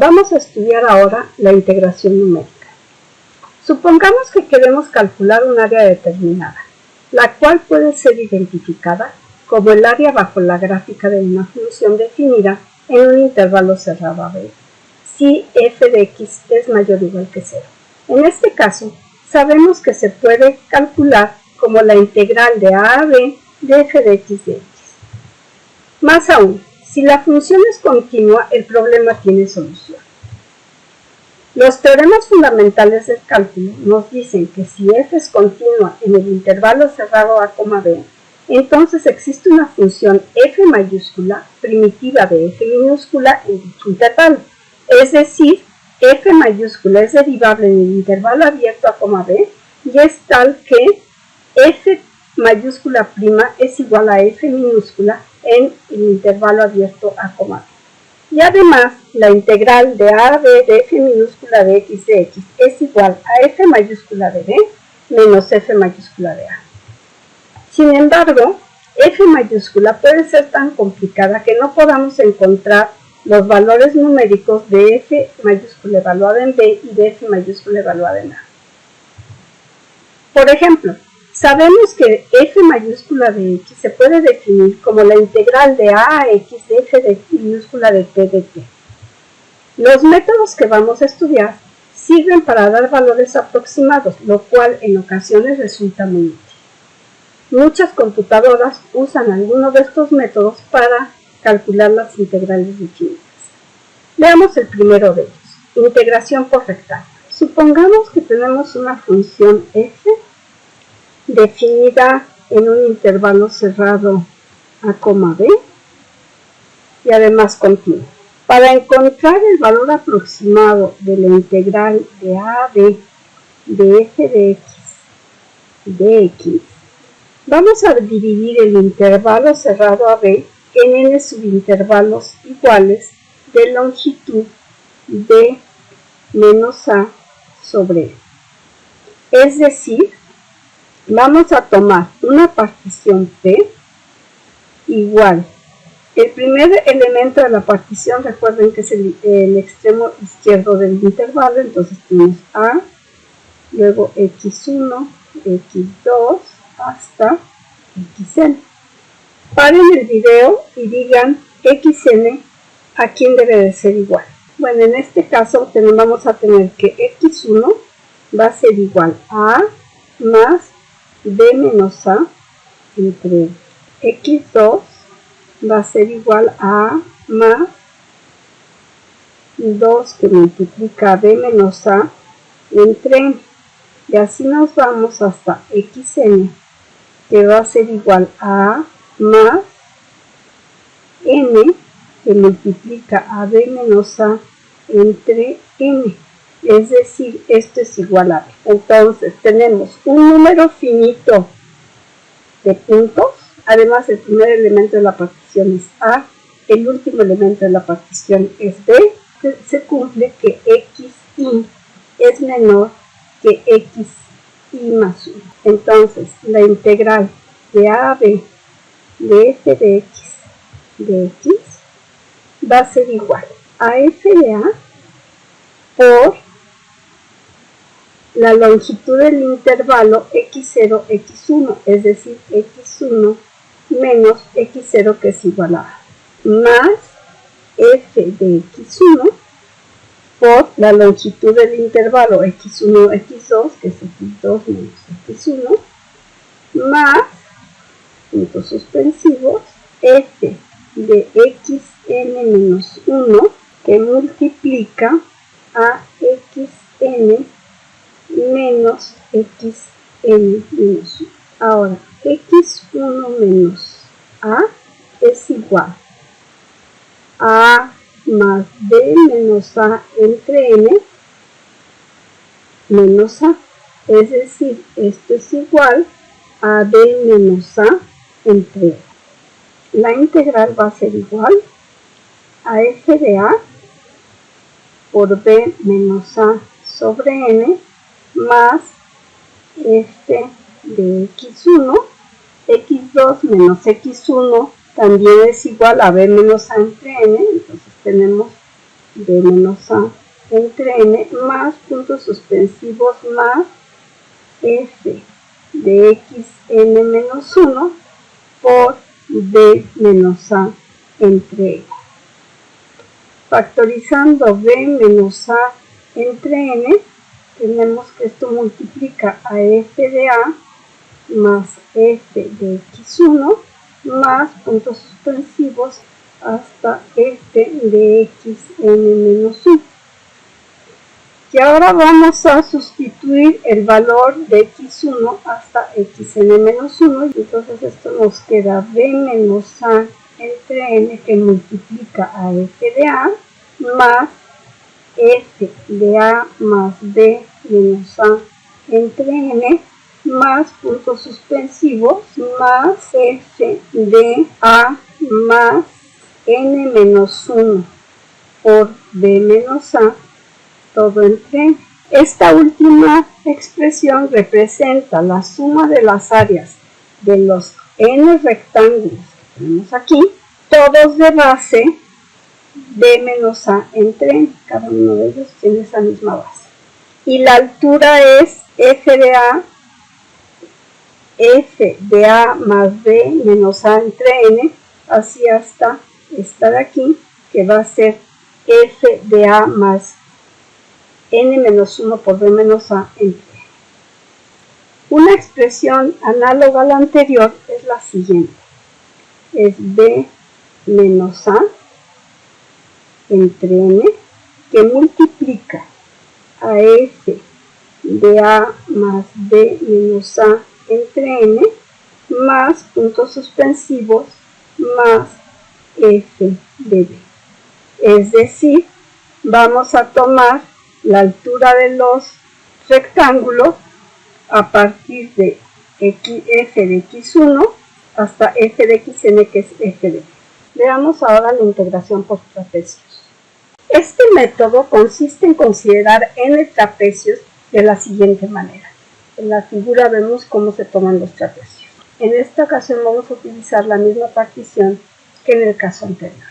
Vamos a estudiar ahora la integración numérica. Supongamos que queremos calcular un área determinada, la cual puede ser identificada como el área bajo la gráfica de una función definida en un intervalo cerrado AB, si f de x es mayor o igual que 0. En este caso, sabemos que se puede calcular como la integral de a a b de f de x de x. Más aún, si la función es continua, el problema tiene solución. Los teoremas fundamentales del cálculo nos dicen que si f es continua en el intervalo cerrado a, b, entonces existe una función f mayúscula primitiva de f minúscula en dicho intervalo. Es decir, f mayúscula es derivable en el intervalo abierto a, b y es tal que f mayúscula prima es igual a f minúscula en el intervalo abierto a, b. Y además, la integral de a a b de f minúscula de x es igual a f mayúscula de b menos f mayúscula de a. Sin embargo, f mayúscula puede ser tan complicada que no podamos encontrar los valores numéricos de f mayúscula evaluada en b y de f mayúscula evaluada en a. Por ejemplo, sabemos que f mayúscula de x se puede definir como la integral de a x de f de minúscula de t de t. Los métodos que vamos a estudiar sirven para dar valores aproximados, lo cual en ocasiones resulta muy útil. Muchas computadoras usan alguno de estos métodos para calcular las integrales definidas. Veamos el primero de ellos, integración por rectángulo. Supongamos que tenemos una función f definida en un intervalo cerrado a, b y además continua. Para encontrar el valor aproximado de la integral de a a b de f de x, vamos a dividir el intervalo cerrado a b en n subintervalos iguales de longitud de menos a sobre e. Es decir, vamos a tomar una partición P igual. El primer elemento de la partición, recuerden que es el extremo izquierdo del intervalo, entonces tenemos A, luego x1, x2, hasta xn. Paren el video y digan xn a quién debe de ser igual. Bueno, en este caso vamos a tener que x1 va a ser igual a más b menos a entre x2 va a ser igual a más 2 que multiplica b menos a entre n. Y así nos vamos hasta xn, que va a ser igual a más n que multiplica a b menos a entre n. Es decir, esto es igual a b. Entonces, tenemos un número finito de puntos. Además, el primer elemento de la partición es a, el último elemento de la partición es b. Se cumple que xi es menor que xi más 1. Entonces, la integral de a a b de f de x va a ser igual a f de a por la longitud del intervalo x0, x1, es decir, x1 menos x0 que es igual a a, más f de x1 por la longitud del intervalo x1, x2, que es x2 menos x1, más, puntos suspensivos, f de xn menos 1, que multiplica a xn menos xn menos 1. Ahora, x1 menos a es igual a más b menos a entre n menos a. Es decir, esto es igual a b menos a entre n. La integral va a ser igual a f de a por b menos a sobre n más f de x1, x2 menos x1 también es igual a b menos a entre n, entonces tenemos b menos a entre n más puntos suspensivos más f de x n menos 1 por b menos a entre n. Factorizando b menos a entre n, tenemos que esto multiplica a f de a más f de x1 más puntos suspensivos hasta f de x n menos 1. Y ahora vamos a sustituir el valor de x1 hasta xn menos 1, y entonces esto nos queda b menos a entre n que multiplica a f de a más f de a más b menos a entre n más puntos suspensivos más f de a más n menos 1 por b menos a todo entre n. Esta última expresión representa la suma de las áreas de los n rectángulos que tenemos aquí, todos de base b menos a entre n. Cada uno de ellos tiene esa misma base. Y la altura es f de a más b menos a entre n, así hasta esta de aquí, que va a ser f de a más n menos 1 por b menos a entre n. Una expresión análoga a la anterior es la siguiente. Es b menos a entre n que multiplica a f de a más b menos a entre n más puntos suspensivos más f de b. Es decir, vamos a tomar la altura de los rectángulos a partir de f de x1 hasta f de xn, que es f de b. Veamos ahora la integración por trapecios. Este método consiste en considerar n trapecios de la siguiente manera. En la figura vemos cómo se toman los trapecios. En esta ocasión vamos a utilizar la misma partición que en el caso anterior.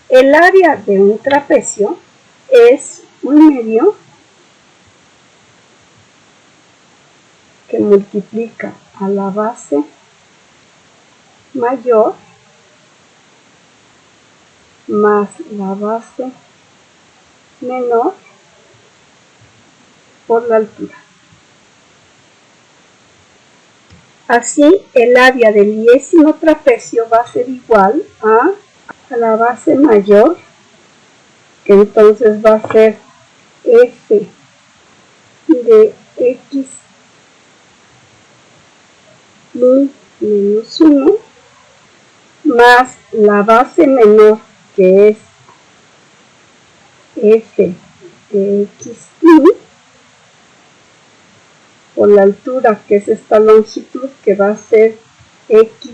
El área de un trapecio es un medio que multiplica a la base mayor más la base menor por la altura. Así, el área del 10º trapecio va a ser igual a la base mayor, que entonces va a ser f de x menos 1 más la base menor, que es f de x por la altura, que es esta longitud, que va a ser x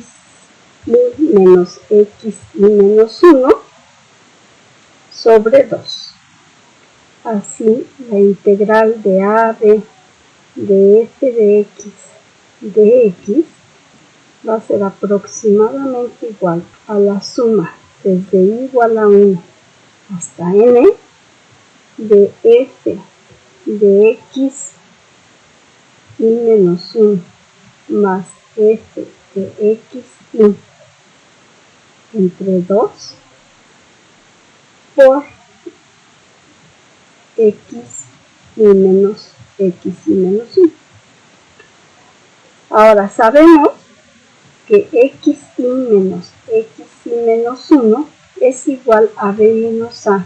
menos x menos 1 sobre 2. Así, la integral de a de f de x va a ser aproximadamente igual a la suma desde i igual a 1 hasta n de f de x y menos 1 más f de x y entre 2 por x y menos 1. Ahora sabemos que x y menos 1 es igual a b menos a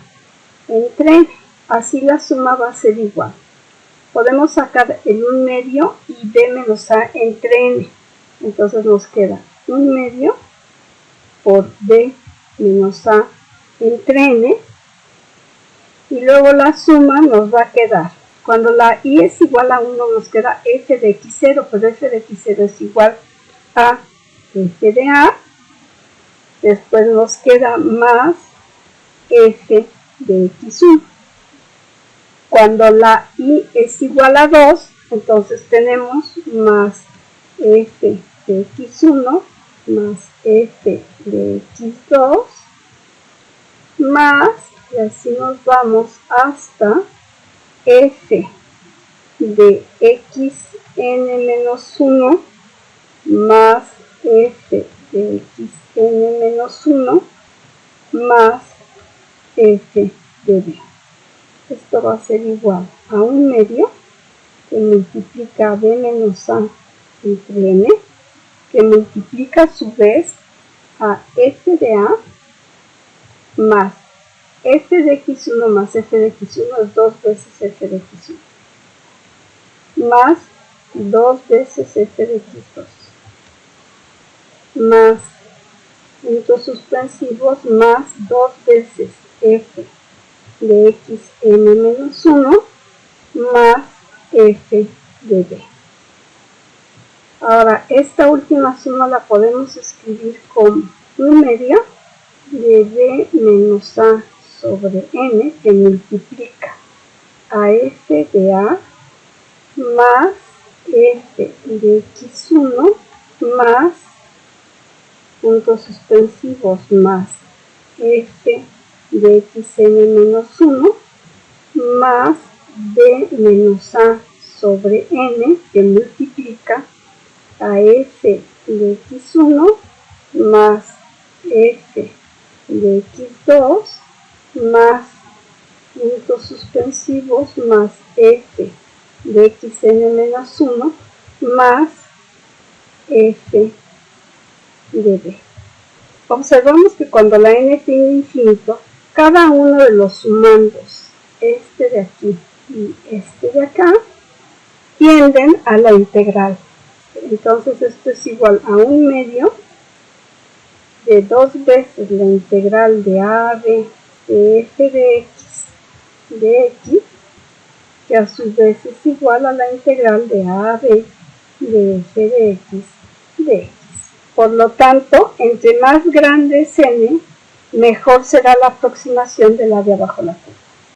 entre n. Así la suma va a ser igual. Podemos sacar el 1 medio y b menos a entre n. Entonces nos queda 1 medio por b menos a entre n. Y luego la suma nos va a quedar. Cuando la i es igual a 1 nos queda f de x0, pero f de x0 es igual a f de a. Después nos queda más f de x1. Cuando la i es igual a 2, entonces tenemos más f de x1 más f de x2 más y así nos vamos hasta f de xn-1 más f de xn-1 más f de b. Esto va a ser igual a un medio que multiplica b menos a entre n, que multiplica a su vez a f de a más f de x1 más f de x1 es 2 veces f de x1 más 2 veces f de x2 más puntos suspensivos más 2 veces f de xn-1 más f de b. Ahora, esta última suma la podemos escribir como un medio de b menos a sobre n que multiplica a f de a más f de x1 más puntos suspensivos más f de xn-1 más b menos a sobre n que multiplica a f de x1 más f de x2 más puntos suspensivos más f de xn-1 más f de b. Observamos que cuando la n tiende a infinito, cada uno de los sumandos, este de aquí y este de acá, tienden a la integral. Entonces esto es igual a un medio de 2 veces la integral de a b de f de x, que a su vez es igual a la integral de a b de f de x de x. Por lo tanto, entre más grande es n, mejor será la aproximación del área bajo la curva.